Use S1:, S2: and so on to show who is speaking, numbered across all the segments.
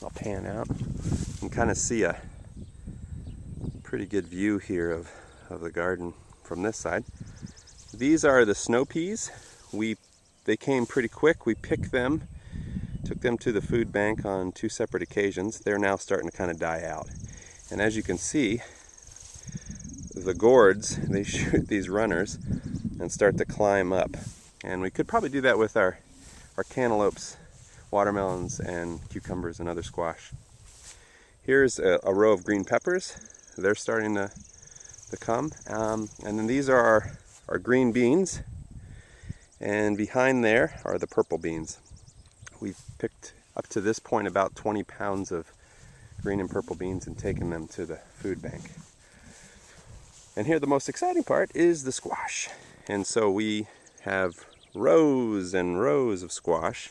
S1: I'll pan out. You can kind of see a pretty good view here of the garden from this side. These are the snow peas. They came pretty quick. We picked them, took them to the food bank on 2 separate occasions. They're now starting to kind of die out. And as you can see, the gourds, they shoot these runners and start to climb up. And we could probably do that with our cantaloupes, watermelons, and cucumbers and other squash. Here's a row of green peppers. They're starting to come. And then these are our green beans. And behind there are the purple beans. We've picked up to this point about 20 pounds of green and purple beans and taken them to the food bank. And here the most exciting part is the squash. And so we have rows and rows of squash.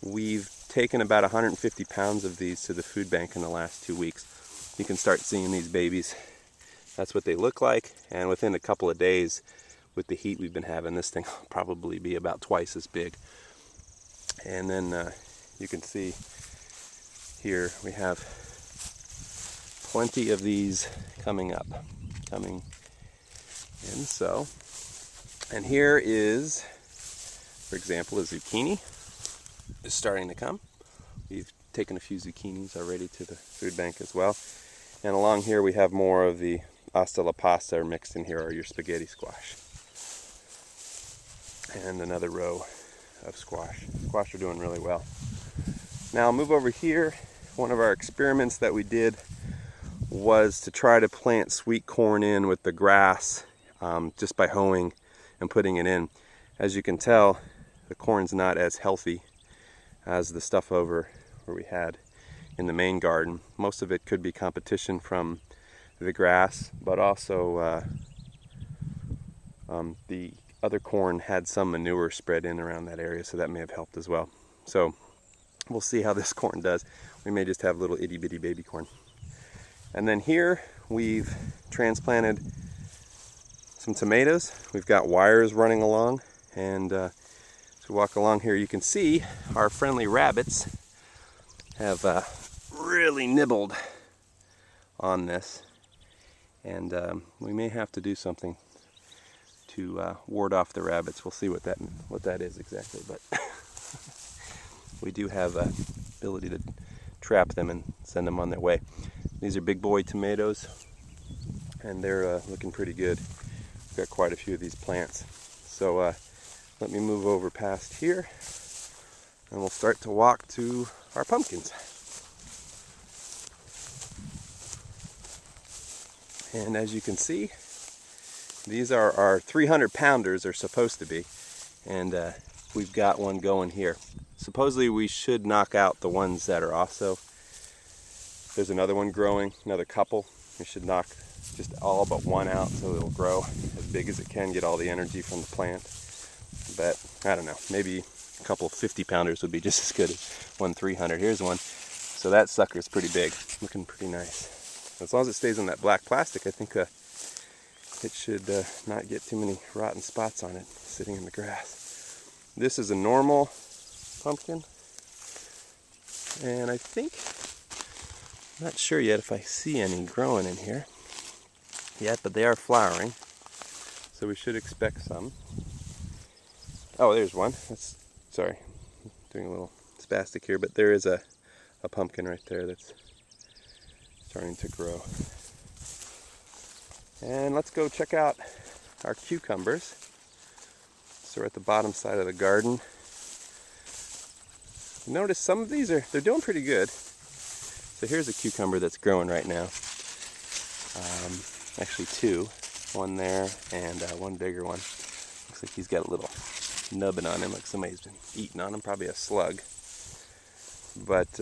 S1: We've taken about 150 pounds of these to the food bank in the last 2 weeks. You can start seeing these babies. That's what they look like. And within a couple of days, with the heat we've been having, this thing will probably be about twice as big. And then you can see here we have plenty of these coming in. So, and here is, for example, a zucchini is starting to come. We've taken a few zucchinis already to the food bank as well. And along here we have more of the asta la pasta mixed in here, or your spaghetti squash. And another row of squash. Squash are doing really well. Now I'll move over here. One of our experiments that we did was to try to plant sweet corn in with the grass just by hoeing and putting it in. As you can tell, the corn's not as healthy as the stuff over where we had in the main garden. Most of it could be competition from the grass, but also the other corn had some manure spread in around that area, so that may have helped as well. So we'll see how this corn does. We may just have little itty bitty baby corn. And then here we've transplanted some tomatoes. We've got wires running along, and as we walk along here you can see our friendly rabbits have really nibbled on this, and we may have to do something to ward off the rabbits. We'll see what that is exactly, but we do have a ability to trap them and send them on their way. These are big boy tomatoes, and they're looking pretty good. We've got quite a few of these plants. So let me move over past here, and we'll start to walk to our pumpkins. And as you can see, these are our 300 pounders, are supposed to be, and we've got one going here. Supposedly we should knock out the ones that are also. There's another one growing, another couple. We should knock just all but one out so it'll grow as big as it can, get all the energy from the plant. But I don't know, maybe a couple 50 pounders would be just as good as one 300. Here's one. So that sucker's pretty big, looking pretty nice. As long as it stays in that black plastic, I think it should not get too many rotten spots on it sitting in the grass. This is a normal pumpkin, and I think, I'm not sure yet if I see any growing in here yet, but they are flowering, so we should expect some. Oh, there's one. Sorry, I'm doing a little spastic here, but there is a pumpkin right there that's starting to grow. And let's go check out our cucumbers. So we're at the bottom side of the garden. Notice some of these they're doing pretty good. So here's a cucumber that's growing right now. Actually two, one there and one bigger one. Looks like he's got a little nubbin on him, like somebody's been eating on him, probably a slug. But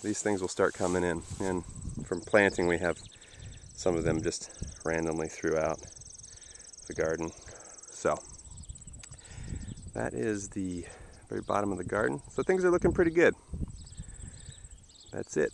S1: these things will start coming in, and from planting we have some of them just randomly throughout the garden. So that is the very bottom of the garden. So things are looking pretty good. That's it.